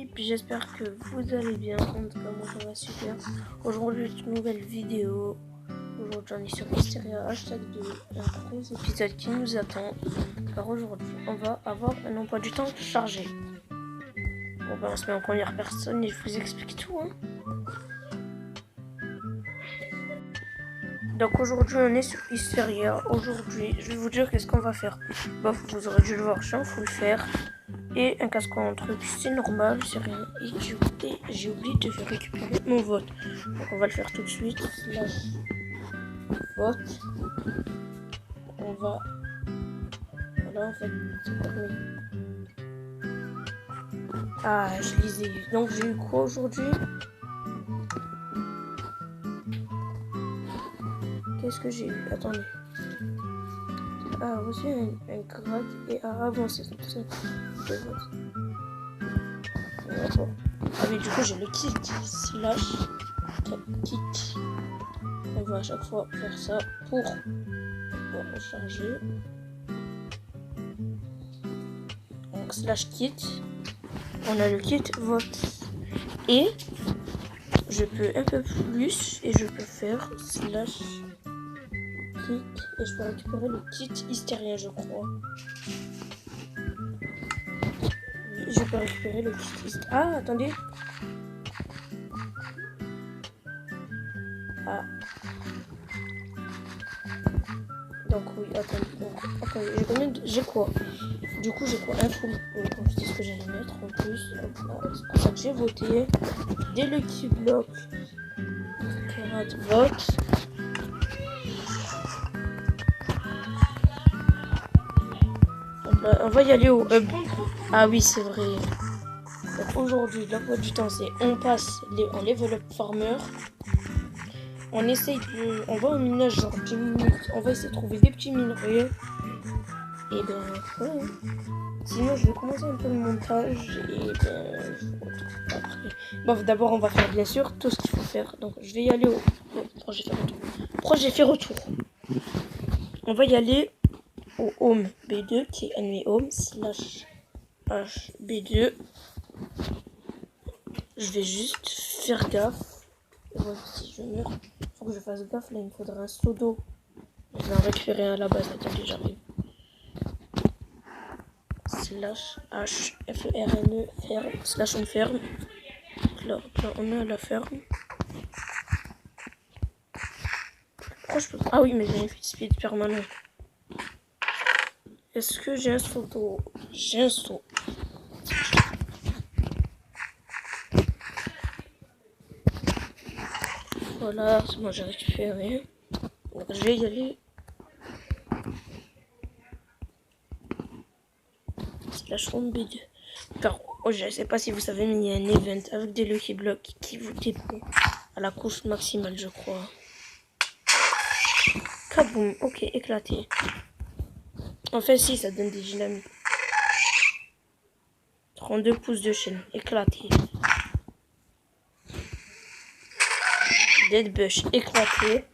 amis, puis j'espère que vous allez bien. En tout cas moi ça va super. Aujourd'hui une nouvelle vidéo. Aujourd'hui on est sur Hysteria #2, un gros épisode qui nous attend. Car aujourd'hui on va avoir un emploi du temps chargé. Bon ben on se met en première personne et je vous explique tout hein. Donc aujourd'hui on est sur Hysteria. Aujourd'hui je vais vous dire qu'est-ce qu'on va faire. Bon vous aurez dû le voir, je suis en full fer. Et un casque en truc, c'est normal, c'est rien. Et j'ai oublié de faire récupérer mon vote. Donc on va le faire tout de suite. Slash vote. On va. Voilà en fait. C'est quoi le... Ah je lisais. Donc j'ai eu quoi aujourd'hui? Qu'est-ce que j'ai eu? Attendez. Ah reçu un grade et à avancer. C'est tout ça. De vote. D'accord. Ah oui, du coup j'ai le kit slash kit. On va à chaque fois faire ça pour recharger. Donc slash kit. On a le kit vote. Et je peux un peu plus et je peux faire slash kit et je peux récupérer le kit hystérien je crois. Oui, je peux récupérer le kit hystérien. Ah attendez. Ah. Donc oui, attendez. Donc, okay, j'ai quoi? Du coup, j'ai quoi? Un full. Donc, c'est ce que j'allais mettre en plus. C'est pour ça que j'ai voté. Dès le petit bloc. Carotte vote. On va y aller au hub. Ah oui, c'est vrai. Donc aujourd'hui, l'emploi du temps, c'est on passe en level up farmer. On essaye de. On va au minage genre 10 minutes. On va essayer de trouver des petits minerais. Et ben voilà. Sinon je vais commencer un peu le montage et ben je vous retrouve après. Bon d'abord on va faire bien sûr tout ce qu'il faut faire. Donc je vais y aller au projet fait retour. Projet fait retour. On va y aller au home B2 qui est ennemi home slash HB2. Je vais juste faire gaffe. Voilà, si je meurs, faut que je fasse gaffe. Là il me faudra un seau d'eau. Je vais en récupérer un à la base. Attendez j'arrive. Slash H F R N E ferme slash on ferme. Là on est à la ferme. Pourquoi je peux pas? Ah oui mais j'ai un speed permanent. Est-ce que j'ai un saut d'eau? J'ai un saut. Voilà, c'est bon j'ai récupéré. Donc je vais y aller. Slash on B2. Car je sais pas si vous savez mais il y a un event avec des Lucky Blocks qui vous dépend à la couche maximale je crois. Kaboum, ok, éclaté. En fait si ça donne des dynamiques. 32 pouces de chaîne, éclaté. Dead Bush, éclaté.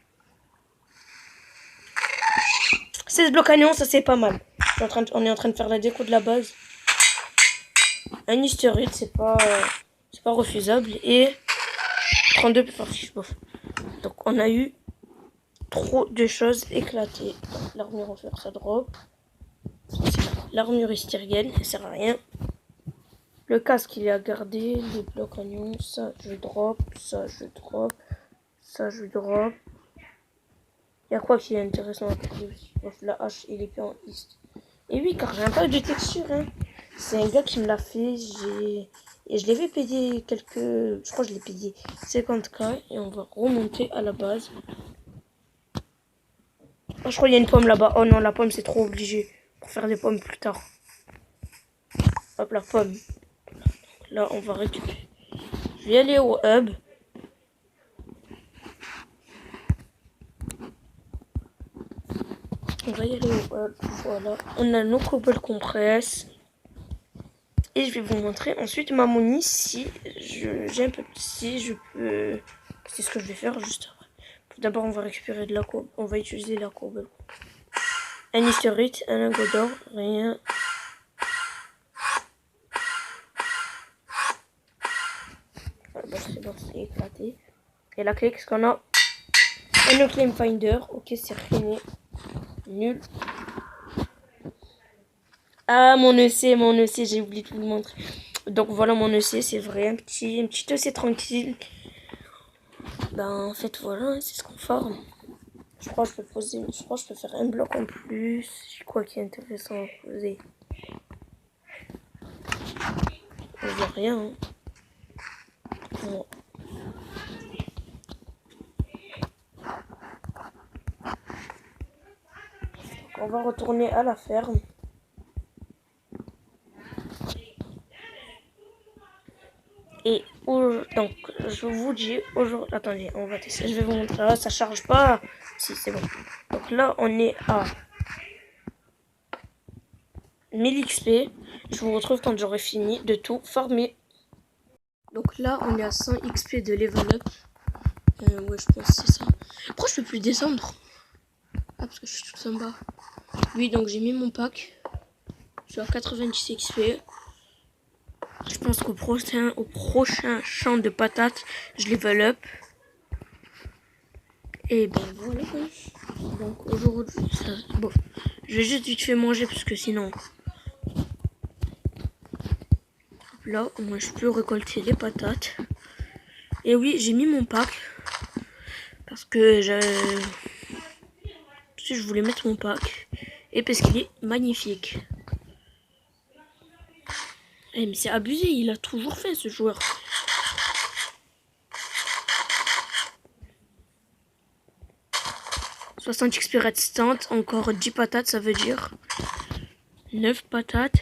16 blocs à néon, ça c'est pas mal. On est en train de faire la déco de la base. Un easter egg, c'est pas refusable. Et 32 plus fort. Donc on a eu trop de choses éclatées. L'armure en fer, ça drop. L'armure hystérienne, ça sert à rien. Le casque il est à garder. Les blocs à néon, ça je drop. Ça je drop. Ça je drop. Il y a quoi qui est intéressant à garder aussi? La hache et l'épée en East. Et oui, car j'ai un pack de texture. Hein. C'est un gars qui me l'a fait. Et je l'ai fait payer quelques. Je crois que je l'ai payé 50k. Et on va remonter à la base. Oh, je crois qu'il y a une pomme là-bas. Oh non, la pomme c'est trop obligé. Pour faire des pommes plus tard. Hop, la pomme. Là, on va récupérer. Je vais aller au hub. On va y aller au hub. Voilà. On a nos cobbles compresse. Et je vais vous montrer ensuite ma money si j'ai un peu. Si je peux. C'est ce que je vais faire juste après. D'abord, on va récupérer de la courbe. On va utiliser la courbe. Un historique, un lingot d'or, rien. Bah, c'est bon, c'est éclaté. Et la clé, qu'est-ce qu'on a? Un claim finder. Ok, c'est fini. Nul. Ah, mon EC, j'ai oublié de vous le montrer. Donc voilà mon EC, c'est vrai, un petit EC tranquille. Ben en fait voilà, c'est ce qu'on forme. Je crois que je peux faire un bloc en plus. C'est quoi qui est intéressant à poser? Je vois rien. Hein. Bon. Donc, on va retourner à la ferme. Et donc je vous dis aujourd'hui. Attendez, on va tester. Je vais vous montrer. Ah, ça charge pas. Si c'est bon. Donc là on est à 1000 XP. Je vous retrouve quand j'aurai fini de tout former. Donc là, on est à 100 XP de level up. Ouais, je pense que c'est ça. Pourquoi je peux plus descendre? Ah, parce que je suis tout en bas. Oui, donc j'ai mis mon pack. Je suis à 90 XP. Je pense qu'au prochain champ de patates, je level up. Et ben voilà. Donc aujourd'hui, bon, je vais juste vite fait manger parce que sinon... Là, au moins je peux récolter les patates. Et oui, j'ai mis mon pack. Parce que je voulais mettre mon pack. Et parce qu'il est magnifique. Eh, mais c'est abusé, il a toujours fait ce joueur. « 60 XP restant, encore 10 patates, ça veut dire 9 patates.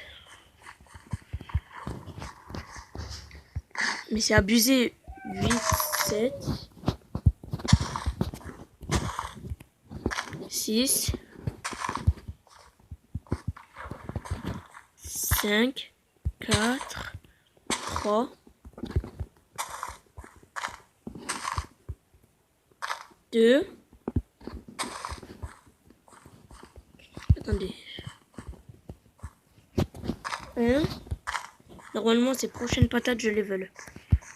Mais c'est abusé. 8, 7, 6, 5, 4, 3, 2. Attendez. 1. Normalement, ces prochaines patates, je level.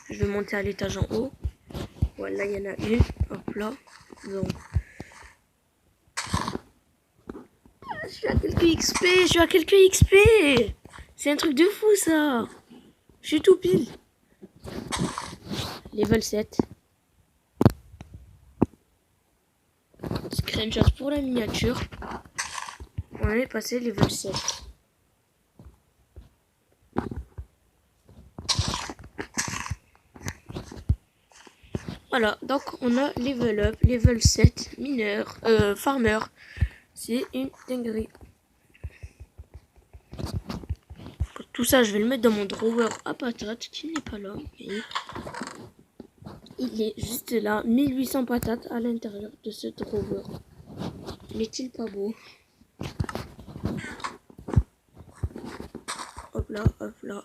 Je vais monter à l'étage en haut. Voilà, il y en a une. Hop là. Donc. Je suis à quelques XP. Je suis à quelques XP. C'est un truc de fou, ça. Je suis tout pile. Level 7. Screenshot pour la miniature. On est passé level 7. Voilà, donc on a level up, level 7, mineur, farmer. C'est une dinguerie. Tout ça, je vais le mettre dans mon drawer à patates qui n'est pas là. Mais il est juste là, 1800 patates à l'intérieur de ce drawer. N'est-il pas beau? Hop là, hop là.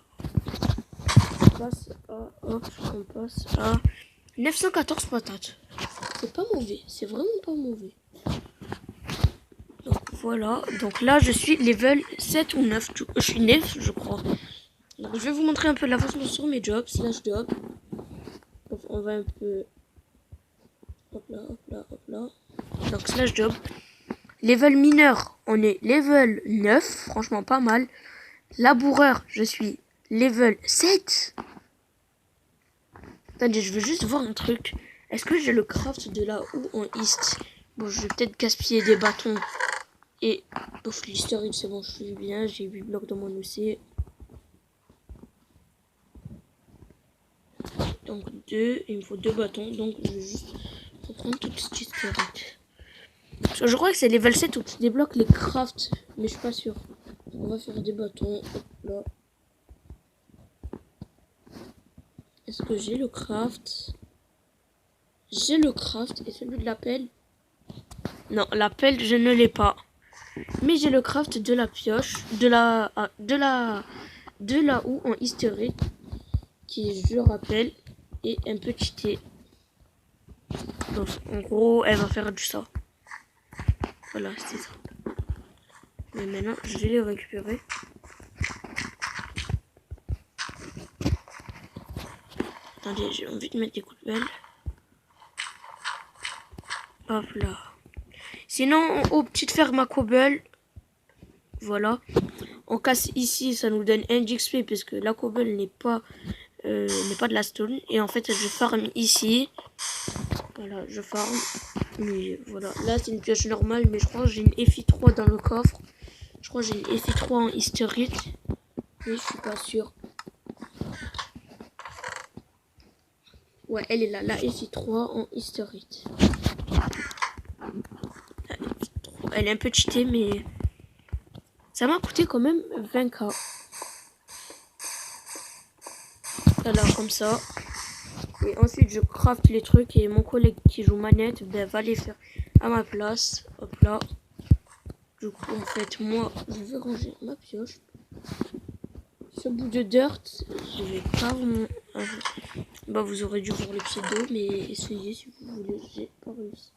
On passe à 914 patates. C'est pas mauvais, c'est vraiment pas mauvais. Donc voilà, donc là je suis level 7 ou 9. Je suis 9 je crois. Donc je vais vous montrer un peu l'avancement sur mes jobs, slash job. Donc, on va un peu... Hop là, hop là, hop là. Donc slash job. Level mineur, on est level 9, franchement pas mal. Laboureur, je suis level 7. Attendez, je veux juste voir un truc. Est-ce que j'ai le craft de là où en East? Bon, je vais peut-être gaspiller des bâtons. Et bof, l'historique, c'est bon, je suis bien. J'ai 8 blocs dans mon EC. Donc 2, il me faut 2 bâtons. Donc je vais juste reprendre toute cette historique. Je crois que c'est level 7 où tu débloques les crafts. Mais je suis pas sûr. On va faire des bâtons. Hop là. Est-ce que j'ai le craft? J'ai le craft. Et celui de la pelle? Non, la pelle, je ne l'ai pas. Mais j'ai le craft de la pioche. De la houe en historique. Qui, je rappelle, est un petit thé. Donc, en gros, elle va faire du ça. Voilà, c'est ça. Mais maintenant, je vais les récupérer. Attendez, j'ai envie de mettre des coups de pelle. Hop là. Sinon, aux petites fermes à cobble, voilà. On casse ici, ça nous donne 1 d'XP parce que la cobble n'est pas de la stone. Et en fait, je farm ici. Voilà, je farm. Mais voilà, là c'est une pioche normale, mais je crois que j'ai une FI3 dans le coffre. Je crois que j'ai une FI3 en historique. Mais je suis pas sûr. Ouais, elle est là, la FI3 en historique. Elle est un peu cheatée, mais ça m'a coûté quand même 20k. Alors, comme ça. Et ensuite, je craft les trucs et mon collègue qui joue manette va les faire à ma place. Hop là. Du coup, en fait, moi, je vais ranger ma pioche. Ce bout de dirt, je vais pas vous... Bah, vous aurez dû voir le pseudo, mais essayez si vous voulez. J'ai pas réussi.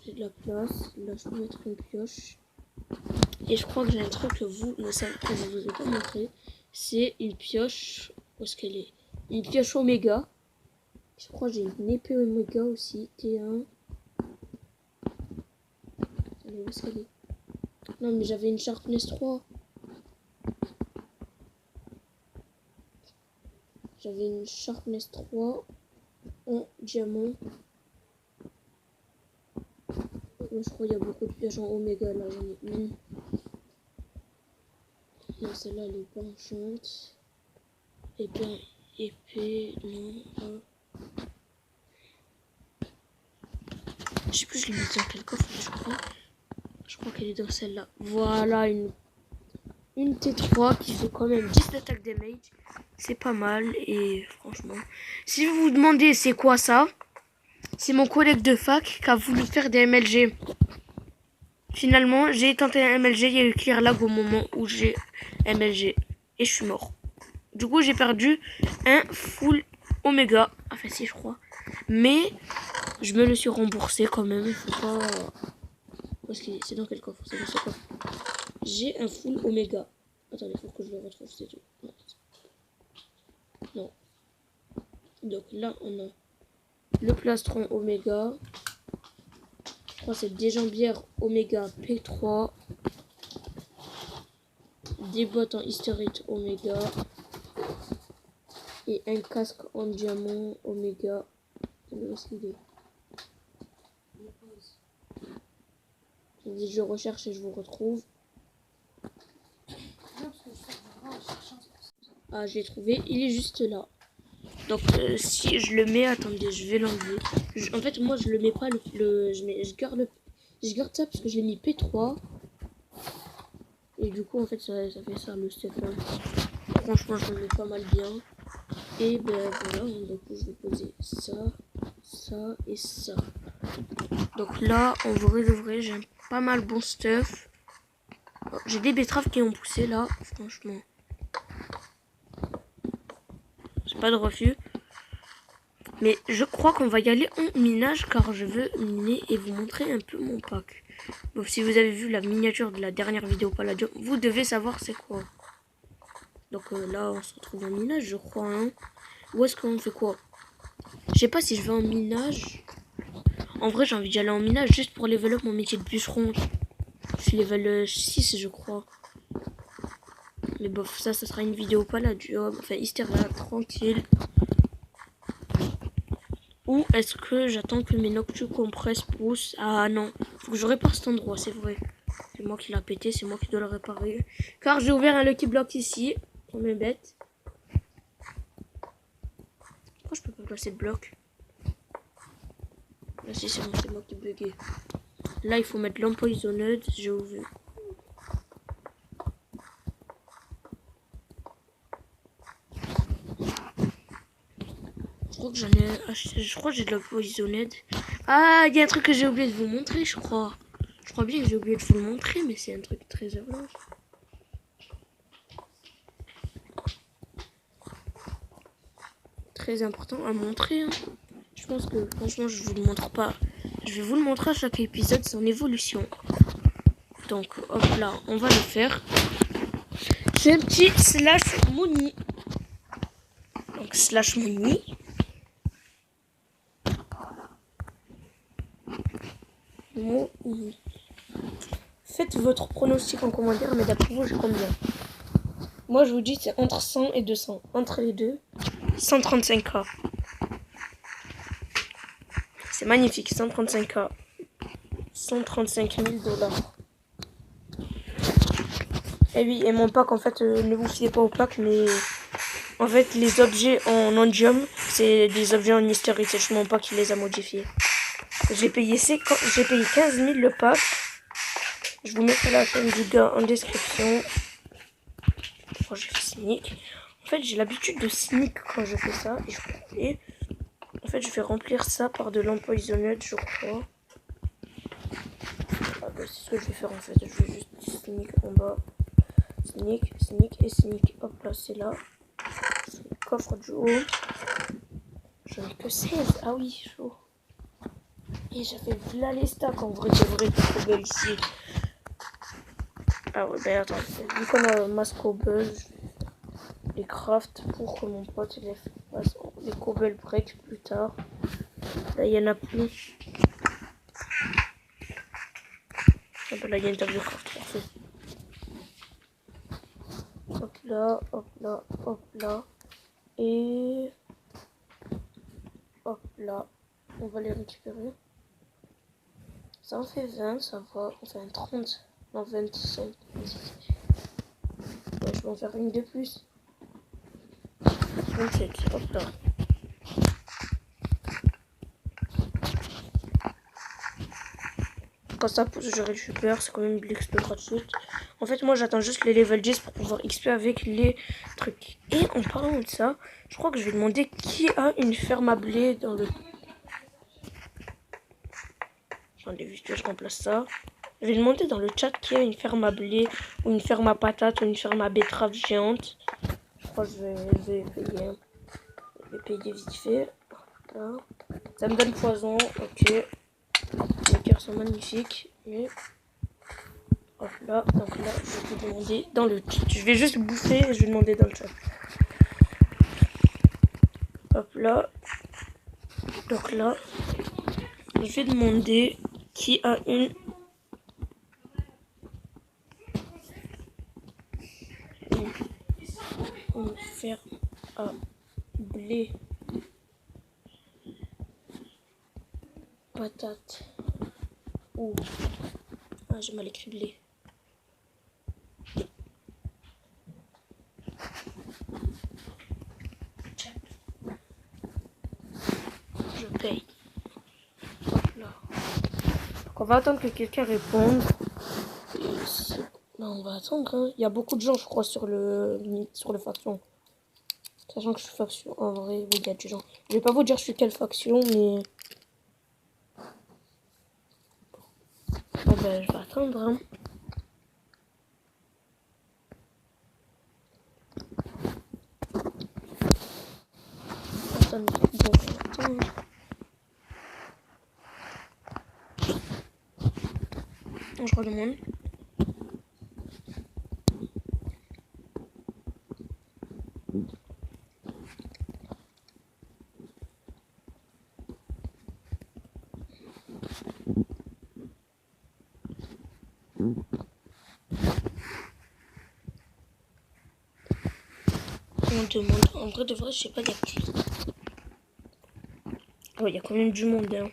J'ai de la place. Là, je peux mettre une pioche. Et je crois que j'ai un truc que vous ne savez pas, je vous ai pas montré. C'est une pioche. Où est-ce qu'elle est? Une pioche Oméga. Je crois que j'ai une épée Oméga aussi. T1. Allez, où est-ce qu'elle est? Non, mais j'avais une Sharpness 3. J'avais une Sharpness 3 en diamant. Moi, je crois qu'il y a beaucoup de pioches en Oméga. Là, j'en ai une. Non, celle-là, elle est pas enchante. Et bien, épée, non. Je sais plus, je l'ai mis dans quel coffre, je crois qu'elle est dans celle-là. Voilà, une T3 qui fait quand même 10 d'attaque damage. C'est pas mal, et franchement, si vous vous demandez c'est quoi ça, c'est mon collègue de fac qui a voulu faire des MLG. Finalement, j'ai tenté un MLG, il y a eu clear lag au moment où j'ai MLG. Et je suis mort. Du coup, j'ai perdu un full Oméga. Enfin, si, je crois. Mais je me le suis remboursé quand même. Il faut pas... Où est-ce qu'il est? C'est dans quel coffre? C'est dans ce coffre. J'ai un full Oméga. Attendez, il faut que je le retrouve, c'est tout. Non. Donc là, on a le plastron Oméga. Je crois que c'est des jambières Oméga P3. Des bottes en historique Oméga. Et un casque en diamant Oméga. Où est-ce qu'il est? Je recherche et je vous retrouve. Ah, je l'ai trouvé. Il est juste là. Donc, si je le mets... Attendez, je vais l'enlever. En fait, moi, je le mets pas. Je garde ça parce que je l'ai mis P3. Et du coup, en fait, ça fait ça, le Stéphane. Franchement, je le mets pas mal bien. Et ben voilà, donc je vais poser ça, ça et ça. Donc là, en vrai de vrai, j'ai pas mal bon stuff. J'ai des betteraves qui ont poussé là, franchement. C'est pas de refus. Mais je crois qu'on va y aller en minage car je veux miner et vous montrer un peu mon pack. Donc si vous avez vu la miniature de la dernière vidéo Palladium, vous devez savoir c'est quoi. Donc là, on se retrouve en minage, je crois. Hein. Où est-ce qu'on fait quoi? Je sais pas si je vais en minage. En vrai, j'ai envie d'y aller en minage juste pour level up mon métier de bûcheron. Je suis level 6, je crois. Mais bof, ça sera une vidéo Palladium. Enfin, Hysteria, tranquille. Ou est-ce que j'attends que mes Noctu compresse poussent? Ah non, faut que je répare cet endroit, c'est vrai. C'est moi qui l'a pété, c'est moi qui dois le réparer. Car j'ai ouvert un Lucky Block ici. On est bête. Pourquoi je peux pas placer de bloc? Là, si c'est bon, c'est moi qui ai bugué. Là, il faut mettre l'empoisonned. J'ai ouvert. Je crois que j'en ai acheté. Je crois que j'ai de l'empoisonned. Ah, il y a un truc que j'ai oublié de vous montrer, je crois. Je crois bien que j'ai oublié de vous le montrer, mais c'est un truc très avalanche. Très important à montrer. Hein. Je pense que franchement je vous le montre pas. Je vais vous le montrer à chaque épisode, son évolution. Donc hop là, on va le faire. j'ai un petit slash money. Donc slash money. Faites votre pronostic en commentaire, mais d'après vous, j'ai combien? Moi, je vous dis, c'est entre 100 et 200. Entre les deux, 135K. C'est magnifique, 135K. 135 000 $. Et oui, et mon pack, en fait, ne vous fiez pas au pack, mais en fait, les objets en Endium, c'est des objets en Easter Egg. C'est mon pack qui les a modifiés. J'ai payé 15 000 le pack. Je vous mettrai la chaîne du gars en description. Oh, j'ai fait sneak. En fait, j'ai l'habitude de sneak quand je fais ça. Et en fait, je vais remplir ça par de l'empoisonned, je crois. Ah, bah, c'est ce que je vais faire en fait. Je vais juste sneak en bas. Sneak, sneak et sneak. Hop là, c'est là. Coffre du haut. J'en ai que 16. Ah oui, chaud. Et j'avais là les stacks en vrai de vrai. Trop belle ici. Ah ouais, ben attends. Vu qu'on a masse cobble, je vais faire les crafts pour que mon pote les fasse les cobble break plus tard. Là, il y en a plus. Ah ben là, il y a une table de craft. Parfait. Hop là, hop là, hop là. Et hop là. On va les récupérer. Ça en fait 20, ça va. Enfin 30. Non, 25. Ouais, je vais en faire une de plus. 27. Hop là. Quand ça pousse, je récupère. C'est quand même de l'XP gratuite. En fait, moi, j'attends juste les level 10 pour pouvoir XP avec les trucs. Et en parlant de ça, je crois que je vais demander qui a une ferme à blé dans le... Attendez, vite que je remplace ça. Je vais demander dans le chat qui a une ferme à blé ou une ferme à patates ou une ferme à betterave géante. Je crois que je vais payer. Je vais payer vite fait. Là. Ça me donne poison. Ok. Les cœurs sont magnifiques. Et hop là. Donc là, je vais demander dans le chat. Je vais juste bouffer et je vais demander dans le chat. Hop là. Donc là, je vais demander qui a une ferme à blé, patate ou... Ah, j'ai mal écrit blé. Je paye. Hop là. Donc on va attendre que quelqu'un réponde. Non, on va attendre. Hein. Il y a beaucoup de gens, je crois, sur le faction. Sachant que je suis faction. En vrai, oui, il y a des gens. Je vais pas vous dire je suis quelle faction, mais... Bon, ben, je vais attendre. Hein. Attendez. Bon, attends. Je redemande. On demande. En vrai de vrai, je sais pas d'activité. Oh, il y a quand même du monde. Hein.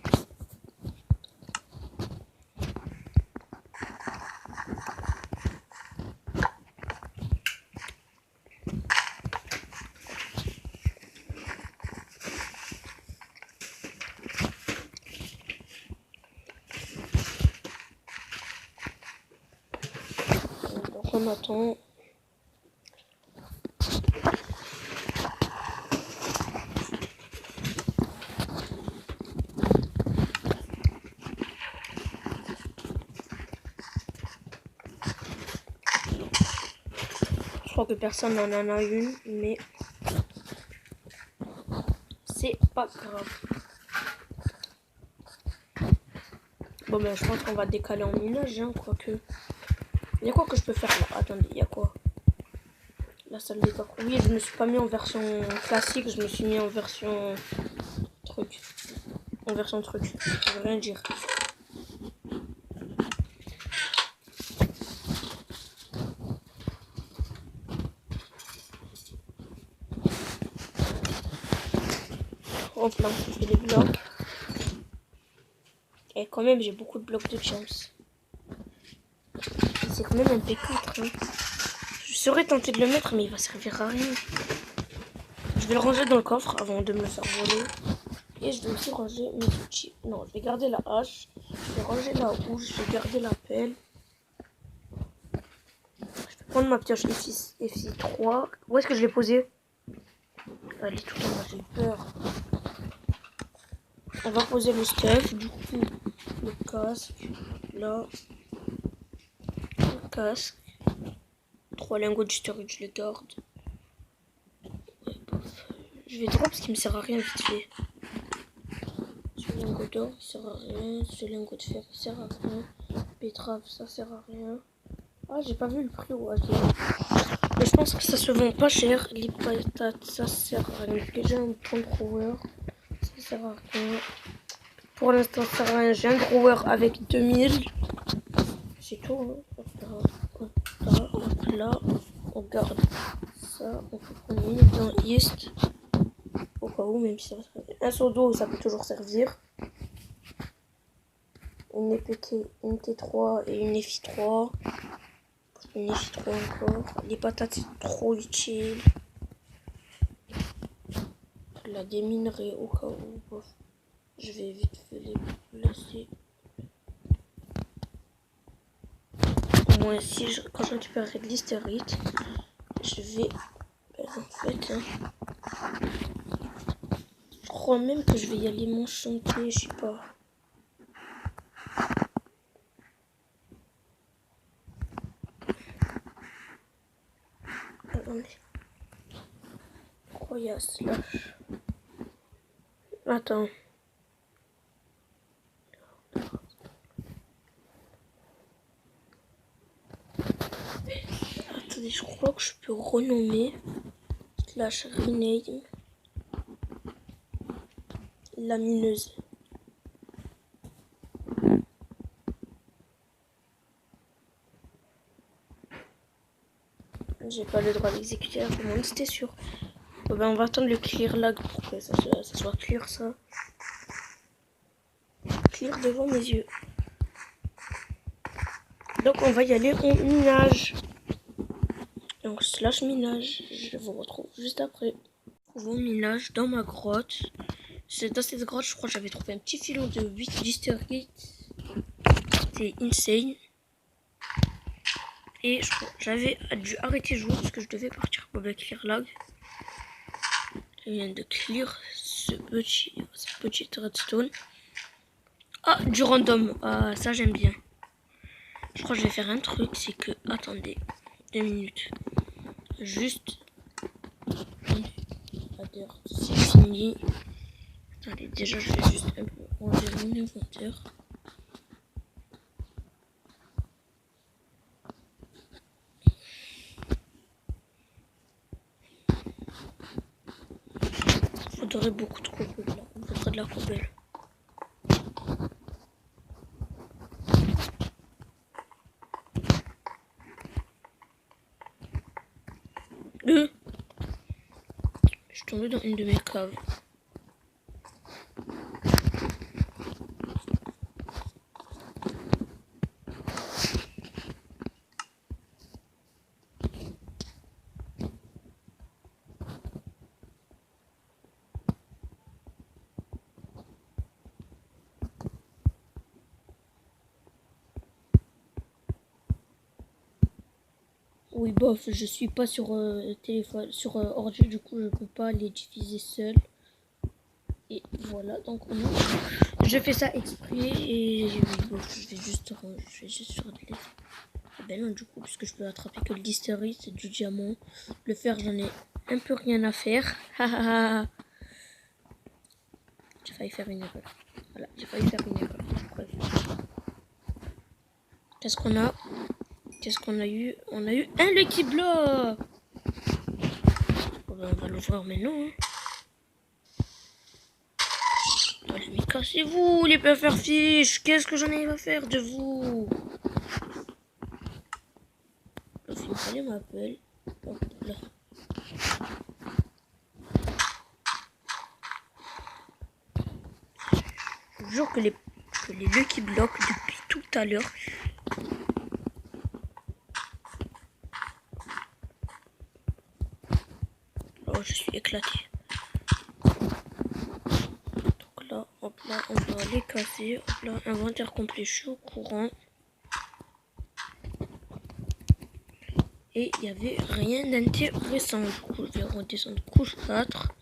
Donc on attend. Je crois que personne n'en a une, mais c'est pas grave. Bon ben je pense qu'on va décaler en minage, hein, quoique. Il y a quoi que je peux faire là? Attendez, il y a quoi? La salle des coffres. Oui, je me suis pas mis en version classique, je me suis mis en version truc. En version truc. Ça veut rien dire. Hop là, je fais les blocs. Et quand même, j'ai beaucoup de blocs de chance. C'est quand même un P4. Hein. Je serais tenté de le mettre, mais il va servir à rien. Je vais le ranger dans le coffre avant de me le faire voler. Et je vais aussi ranger mes outils. Non, je vais garder la hache. Je vais ranger la housse. Je vais garder la pelle. Je vais prendre ma pioche FI3. Où est-ce que je l'ai posée? Elle est tout en bas, j'ai peur. On va poser le stuff. Du coup, le casque. Là. Le casque. 3 lingots de storage, je les garde. Je vais drop ce qui me sert à rien vite fait. Ce lingot d'or il sert à rien. Ce lingot de fer il sert à rien. Betterave ça sert à rien. Ah j'ai pas vu le prix au hasard. Mais je pense que ça se vend pas cher. Les patates ça sert à rien. Déjà un point de drawer. Ça sert à rien. Pour l'instant ça sert à rien. J'ai un drawer avec 2000. C'est tout. Hein. Hop là. On garde ça. On peut prendre dans East. Au cas où, même si ça va servir. Un seau d'eau, ça peut toujours servir. Une EPT, une T3 et une FI3. Une FI3 encore. Les patates, c'est trop utile. La déminerai au cas où. Bof. Je vais vite fait les placer. Au moins, si quand je récupérerai de l'hystérite, je vais. En fait, hein, je crois même que je vais y aller m'enchanter, je sais pas. Attendez. Pourquoi il y a slash? Attends. Attendez, je crois que je peux renommer slash rename la mineuse. J'ai pas le droit d'exécuter la commande, c'était sûr. Bon, ben on va attendre le clear lag pour que ça soit clear ça. Clear devant mes yeux. Donc on va y aller au minage. Donc slash minage, je vous retrouve juste après. Au minage dans ma grotte. C'est dans cette grotte, je crois que j'avais trouvé un petit filon de 8 distilleries. C'était insane. Et j'avais dû arrêter de jouer parce que je devais partir pour le clear lag. Je viens de clear ce petit redstone. Ah, du random. Ah, ça j'aime bien. Je crois que je vais faire un truc, c'est que... Attendez, 2 minutes. Juste... C'est fini. Attendez, déjà je vais juste un peu ranger mon inventaire. Il faudrait beaucoup de copeaux là. Il faudrait de la cobelle. Je suis tombée dans une de mes caves. Oui, bof, je suis pas sur téléphone, sur ordi, du coup je peux pas les diffuser seul. Et voilà, donc je fais ça exprès et bof, je vais juste sur ben non, du coup, puisque je peux attraper que le distillery, c'est du diamant. Le fer, j'en ai un peu rien à faire. J'ai failli faire une erreur. Voilà, j'ai failli faire une erreur. Qu'est-ce qu'on a? Qu'est-ce qu'on a eu? On a eu un Lucky Block. ben, on va l'ouvrir maintenant. Hein. Allez, mais cassez-vous, les faire fiches. Qu'est-ce que j'en ai à faire de vous? Le film allez m'appelle. Hop là. Je vous jure que les Lucky bloquent depuis tout à l'heure. Oh, je suis éclaté. Donc là, hop là, on va les casser. Hop là, inventaire complet, je suis au courant. Et il n'y avait rien d'intéressant. Du coup, je vais redescendre couche 4.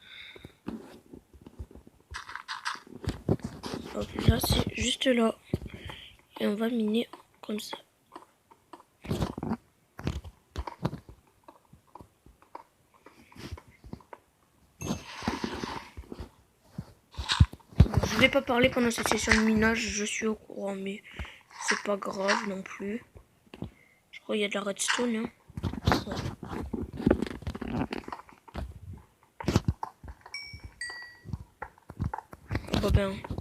Hop là, c'est juste là. Et on va miner comme ça. Je vais pas parler pendant cette session de minage, je suis au courant, mais c'est pas grave non plus. Je crois qu'il y a de la redstone. Hein. Ouais.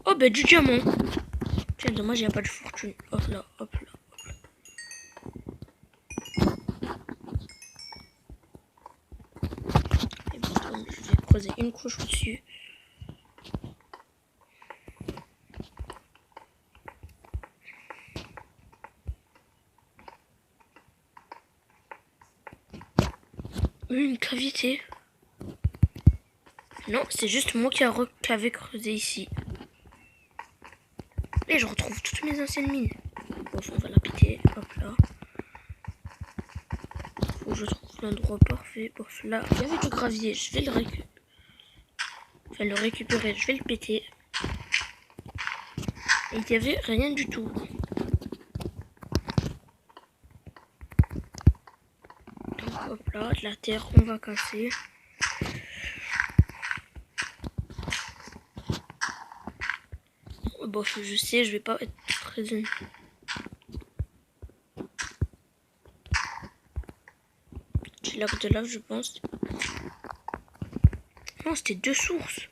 Oh ben du diamant. Tiens, dommage, il n'y a pas de fortune. Hop là, hop là, hop là. Et bon, je vais creuser une couche au-dessus. Une cavité. Non, c'est juste moi qui avait creusé ici. Et je retrouve toutes mes anciennes mines. Bon, on va la piquer. Hop là. Faut que je trouve l'endroit parfait. Bon, là, il y avait du gravier. Je vais le récupérer. Enfin, le récupérer. Je vais le péter. Et il n'y avait rien du tout. Donc, hop là, de la terre, on va casser. Bon, je sais, je vais pas être très... J'ai l'arbre de lave, je pense. Non, c'était 2 sources.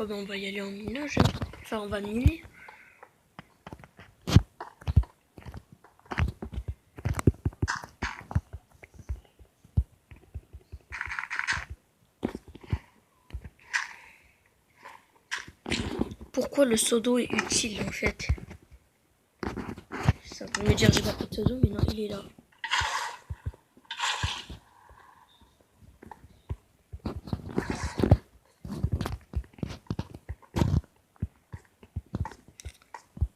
Oh ben on va y aller en minage. Enfin, on va miner. Pourquoi le seau d'eau est utile en fait? Ça peut me dire j'ai pas pris de seau d'eau, mais non, il est là.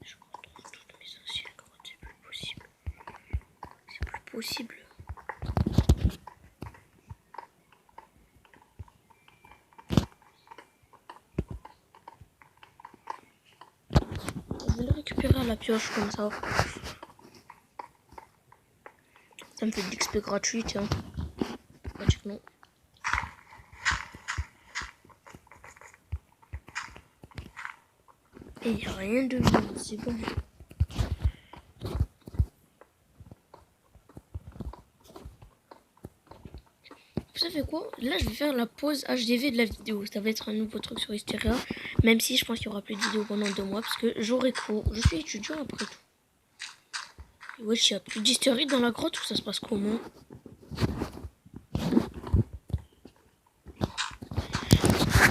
Je retrouve toutes mes anciennes grottes, c'est plus possible. C'est plus possible. Je vais le récupérer à la pioche comme ça. Ça me fait de l'XP gratuite. Hein. Pratiquement. Et il n'y a rien de mine, c'est bon. Vous savez quoi? Là, je vais faire la pause HDV de la vidéo. Ça va être un nouveau truc sur Hysteria. Même si je pense qu'il n'y aura plus de vidéos pendant 2 mois. Parce que j'aurai cours. Je suis étudiant après tout. Et wesh, il n'y a plus d'hystérie dans la grotte ou ça se passe comment? Il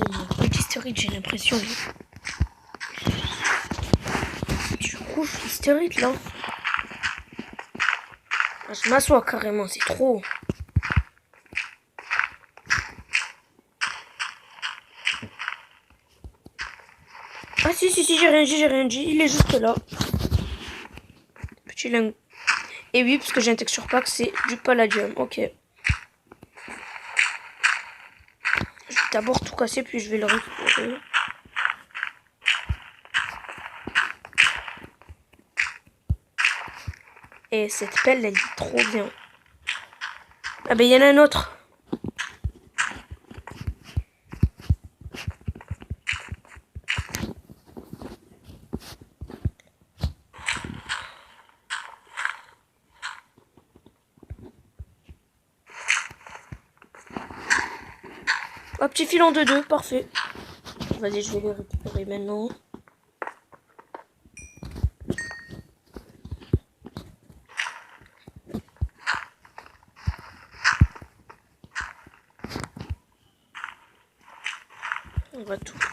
n'y a plus d'hystérie, j'ai l'impression. Du coup, je suis hystérique là. Là, je m'assois carrément, c'est trop. Ah si, j'ai rien dit, il est juste là. Petit lingot. Et oui, parce que j'ai un texture pack, c'est du palladium, ok. Je vais d'abord tout casser, puis je vais le récupérer. Et cette pelle, elle est trop bien. Ah ben il y en a un autre. Un petit filon de 2, parfait. Vas-y, je vais le récupérer maintenant.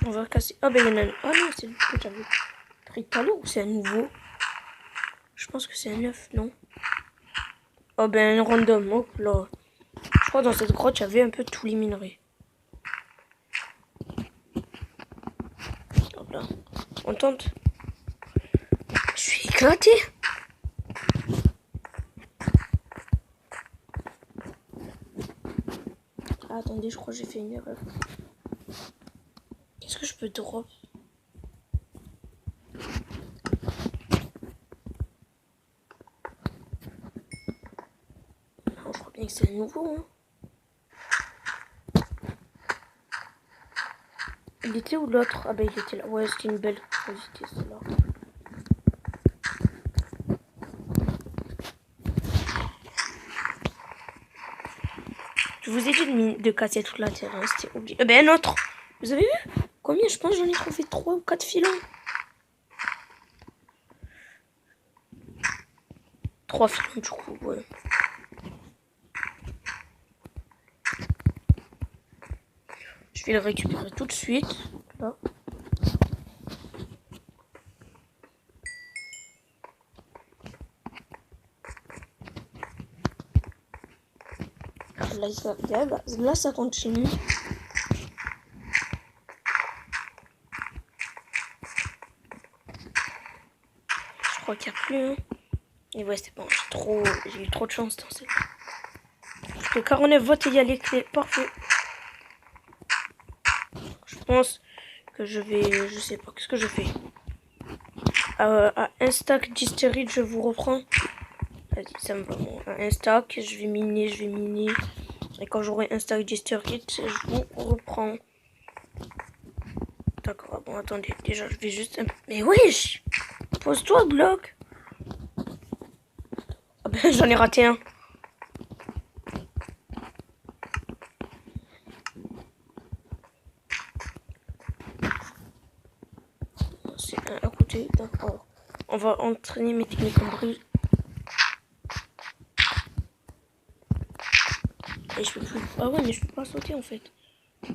On va casser. Ah ben il y en a un. Ah non, c'est le que j'avais pris tout à l'heure ou c'est un nouveau? Je pense que c'est un neuf, non? Oh ben un random, hop là. Je crois que dans cette grotte, il y avait un peu tous les minerais. Hop là. On tente. Je suis éclaté. Ah, attendez, je crois que j'ai fait une erreur. Qu'est-ce que je peux drop? Non, je crois bien que c'est un nouveau. Hein. Il était où l'autre? Ah bah il était là. Ouais, c'était une belle qualité celle-là. Je vous ai dit de casser toute la terre, hein, c'était obligé. Ben un autre. Vous avez vu? Combien? Je pense que j'en ai trouvé 3 ou 4 filons. 3 filons du coup, ouais. Je vais le récupérer tout de suite. Là. Là, ça continue. Je crois qu'il n'y a plus. Hein. Et ouais, c'est bon. J'ai eu trop de chance dans cette. Le 49 votes et il y a les clés. Parfait. Je pense que je vais. Je sais pas. Qu'est-ce que je fais? À un stack d'hystérite, je vous reprends. Vas-y, ça me va. Bon, à un stack, je vais miner. Et quand j'aurai un stack d'hystérite, je vous reprends. D'accord, bon, attendez. Déjà, je vais juste. Mais wesh! Pose-toi, bloc! Ah ben, j'en ai raté un. C'est un à côté. D'accord. On va entraîner mes techniques en brûle. Et je peux plus. Ah ouais, mais je peux pas sauter en fait.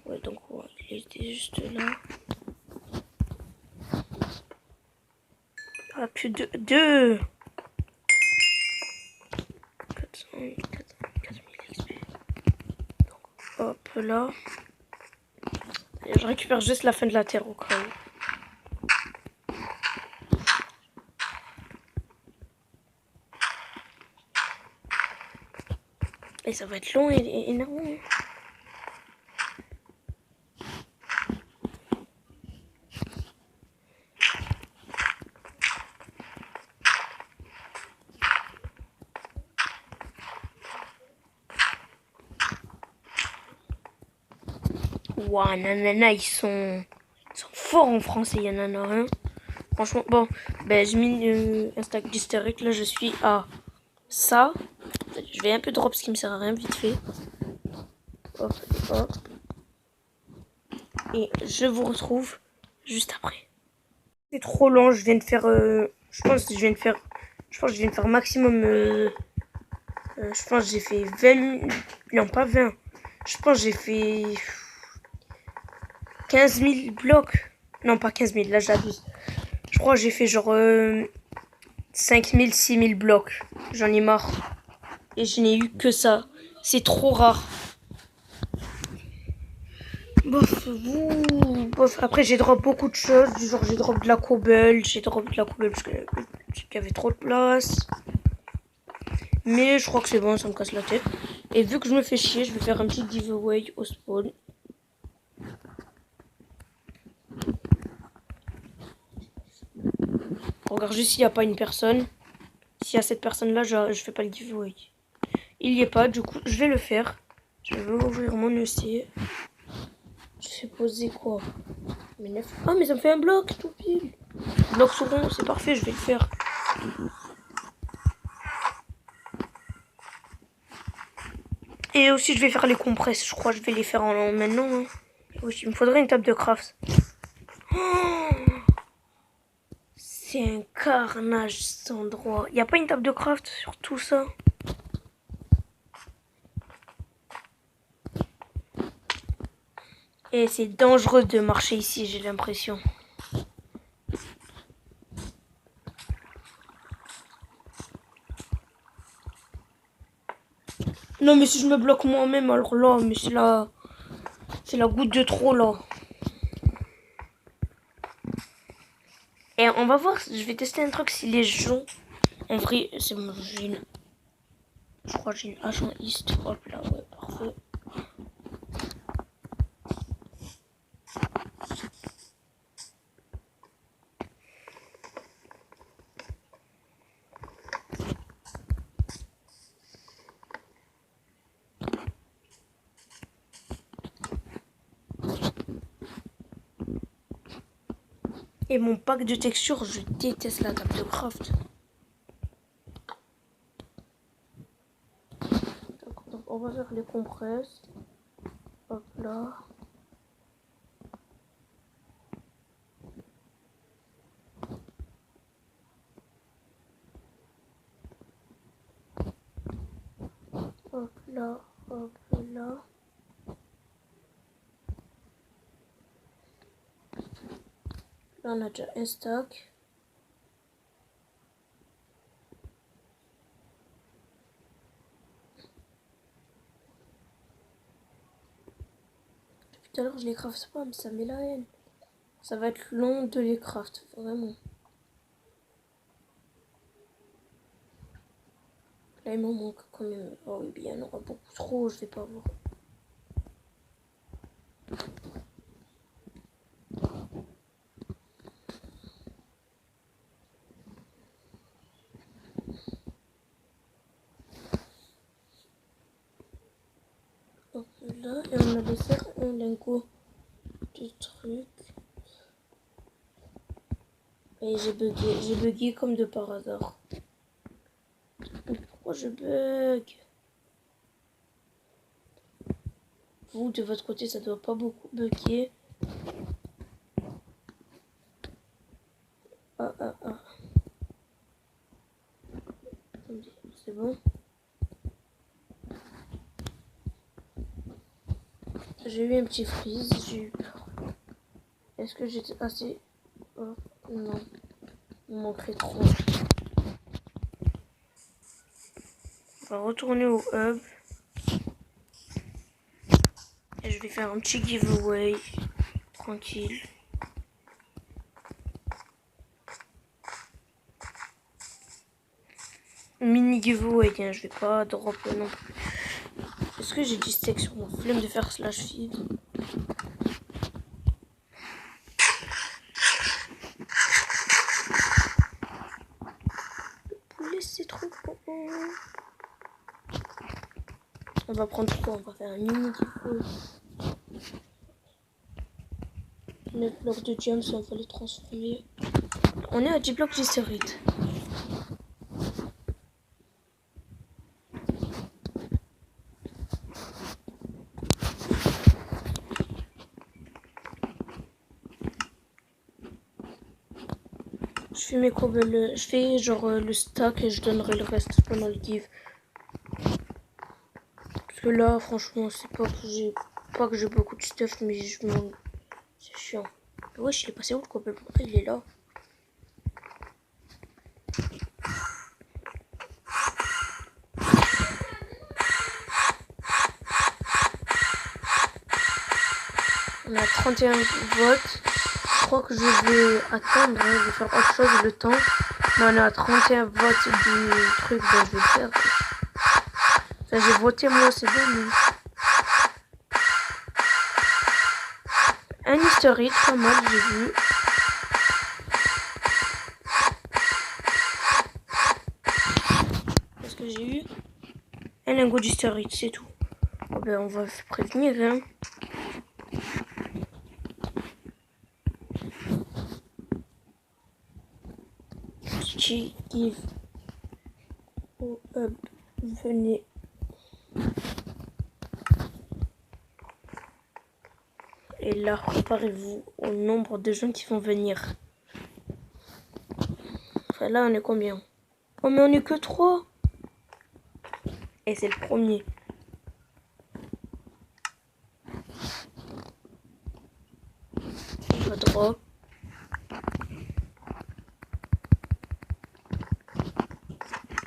Ouais, donc ouais, il était juste là. Ah, plus de 2. 4000 XP. Donc, hop là. Et je récupère juste la fin de la terre au cas où. Et ça va être long et énorme. Ouah, nanana, ils sont forts en français, il y en a un. Franchement, bon, ben j'ai mis un stack d'hystérique. Là, je suis à ça. Je vais un peu drop ce qui me sert à rien, vite fait. Hop, hop. Et je vous retrouve juste après. C'est trop long, je viens de faire. Je pense que je viens de faire maximum. Je pense que j'ai fait 20. Non, pas 20. Je pense que j'ai fait 15 000 blocs. Non, pas 15 000, là j'abuse. Je crois que j'ai fait genre 5 000, 6 000 blocs. J'en ai marre. Et je n'ai eu que ça. C'est trop rare. Bof. Après, j'ai drop beaucoup de choses. Du genre, j'ai drop de la cobble. Parce qu'il y avait trop de place. Mais je crois que c'est bon, ça me casse la tête. Et vu que je me fais chier, je vais faire un petit giveaway au spawn. Regarde juste s'il n'y a pas une personne. S'il y a cette personne-là, je fais pas le giveaway. Il y est pas, du coup, je vais le faire. Je vais ouvrir mon dossier. Je fais poser quoi? Ah, mais ça me fait un bloc tout pile. Bloc sur rond, c'est parfait, je vais le faire. Et aussi, je vais faire les compresses. Je crois que je vais les faire maintenant. Hein. Oui, il me faudrait une table de craft. Oh, c'est un carnage cet endroit. Il n'y a pas une table de craft sur tout ça? Et c'est dangereux de marcher ici, j'ai l'impression. Non, mais si je me bloque moi-même, alors là, mais c'est la goutte de trop, là. Et on va voir, je vais tester un truc si les gens... En vrai, c'est bon, je crois que j'ai une hache en east. Hop là, ouais, parfait. Et mon pack de textures, je déteste la table de craft. Donc on va faire les compresses. Hop là. Hop là, hop là. Là on a déjà un stack. Tout à l'heure je les craft pas, mais ça met la haine. Ça va être long de les craft, vraiment. Là il m'en manque quand même. Oh oui, il y en aura beaucoup trop, je vais pas voir. Hop là, et on a laissé un lingot de trucs. Et j'ai bugué comme de par hasard. Pourquoi je bug? Vous, de votre côté, ça doit pas beaucoup bugger. Ah. C'est bon. J'ai eu un petit freeze, j'ai eu peur. Est-ce que j'étais assez... Oh, non. Il manquerait trop. On va retourner au hub. Et je vais faire un petit giveaway. Tranquille. Mini giveaway, hein, je vais pas drop non plus. Est-ce que j'ai du steak sur mon flemme de faire slash feed? Le poulet c'est trop bon. On va prendre quoi? On va faire un mini giveaway. Les blocs de gems, on va les transformer. On est à 10 blocs d'hystérite. Je fais mes courbes, je fais genre le stack et je donnerai le reste pendant le give. Parce que là, franchement, c'est pas que j'ai beaucoup de stuff, mais c'est chiant. Wesh, il est passé où le couple? Pourquoi il est là? On a 31 votes. Je crois que je vais attendre, hein, je vais faire autre chose le temps. Mais on a 31 votes du truc, donc je vais le faire. Enfin, j'ai voté moi, c'est bon. Mais... un historique, pas mal, j'ai vu. Qu'est-ce que j'ai eu? Un lingot d'historique, c'est tout. Oh ben, on va prévenir, hein. Qui give au hub. Venez. Et là, préparez-vous au nombre de gens qui vont venir. Enfin, là, on est combien? Oh, mais on est que 3. Et c'est le premier. On va drop.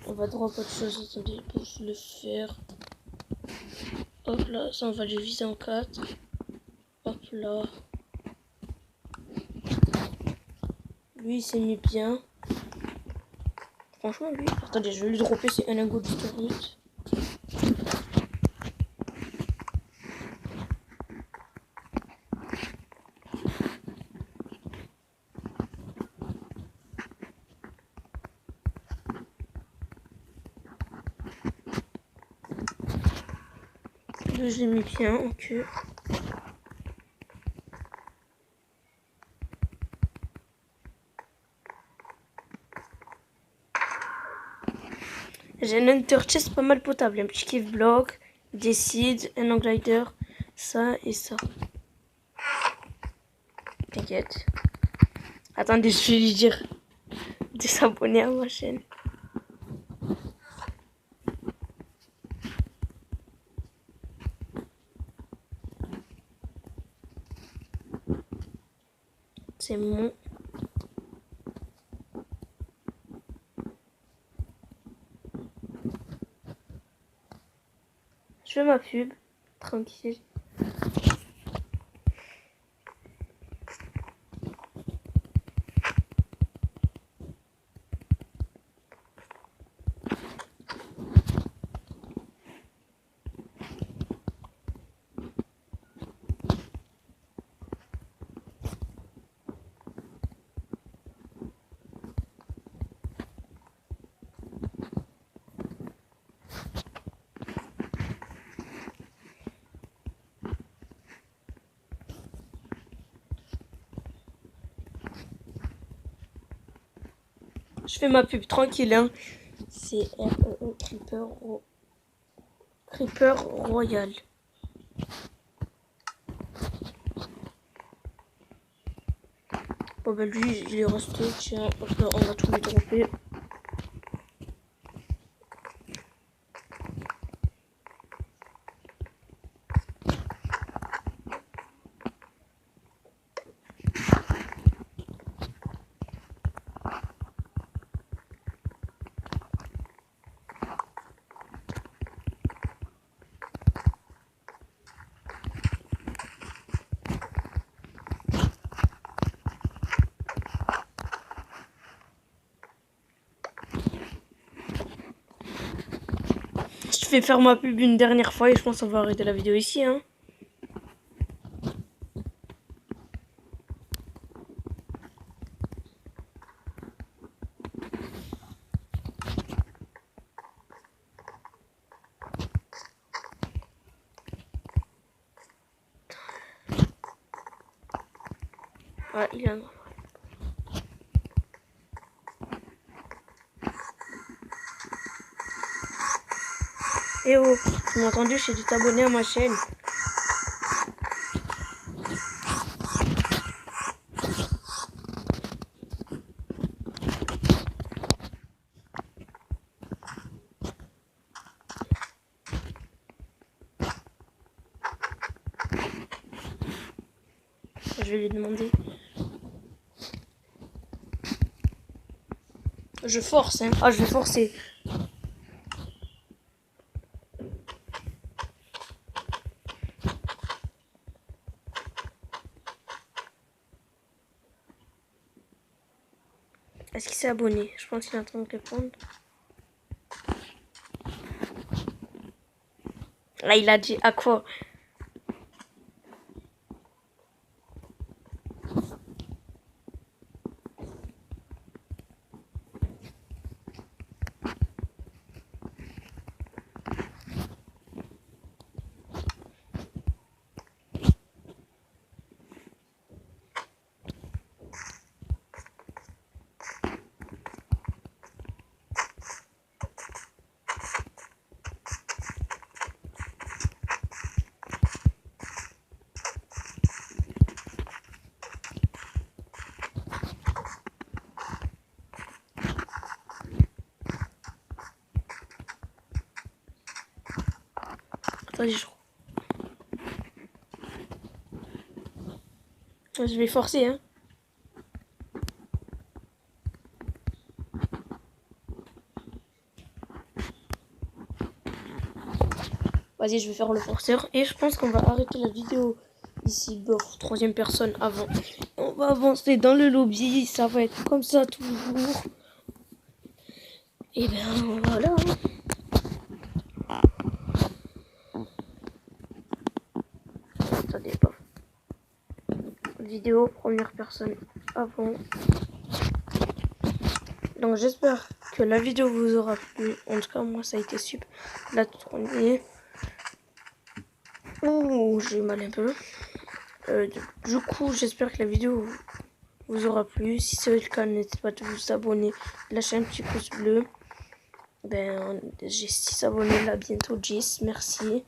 On va drop autre chose. Attendez, pour le faire. Hop là, ça on va le viser en 4. Hop là. Lui il s'est mis bien. Franchement lui. Attendez, je vais lui dropper, c'est un lingot d'historique. Lui je l'ai mis bien, ok. J'ai un Hunter Chest pas mal potable. Un petit Cave Block, des seeds, un Anglider, ça et ça. T'inquiète. Attendez, je vais lui dire de s'abonner à ma chaîne. C'est mon. Je fais ma pub. Tranquille. Je fais ma pub tranquille, hein. C'est Creeper Royal. Bon bah lui il est resté, tiens, hop là, on va tout lui dropper. Je vais faire ma pub une dernière fois et je pense qu'on va arrêter la vidéo ici, hein. Ah, il a... Eh oh, tu m'as entendu, j'ai dû t'abonner à ma chaîne. Je vais lui demander. Je force, hein. Ah, je vais forcer. Est-ce qu'il s'est abonné? Je pense qu'il est en train de répondre. Là, il a dit à quoi? Vas-y, je vais forcer, hein. Vas-y, je vais faire le forceur. Et je pense qu'on va arrêter la vidéo ici, bof, troisième personne avant. On va avancer dans le lobby. Ça va être comme ça toujours. Et ben voilà. Attendez, bof. Vidéo, première personne avant. Donc j'espère que la vidéo vous aura plu. En tout cas, moi ça a été super. La tournée. Ouh, j'ai mal un peu. Du coup, j'espère que la vidéo vous aura plu. Si c'est le cas, n'hésitez pas de vous abonner. Lâchez un petit pouce bleu. Ben, j'ai 6 abonnés là, bientôt 10. Merci.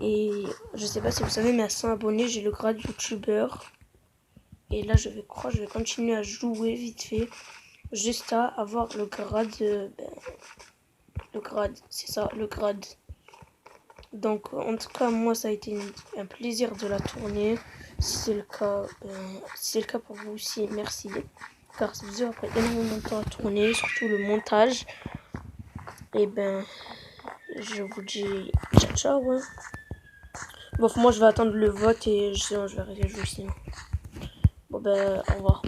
Et je sais pas si vous savez, mais à 100 abonnés, j'ai le grade youtubeur. Et là, je vais continuer à jouer vite fait. Juste à avoir le grade. Le grade, c'est ça, le grade. Donc, en tout cas, moi, ça a été un plaisir de la tourner. Si c'est le cas pour vous aussi, merci. Car ça vous a pris énormément de temps à tourner, surtout le montage. Et ben, je vous dis ciao, ciao. Hein. Bon, moi, je vais attendre le vote et je vais arrêter le jeu sinon. Bon, ben, au revoir.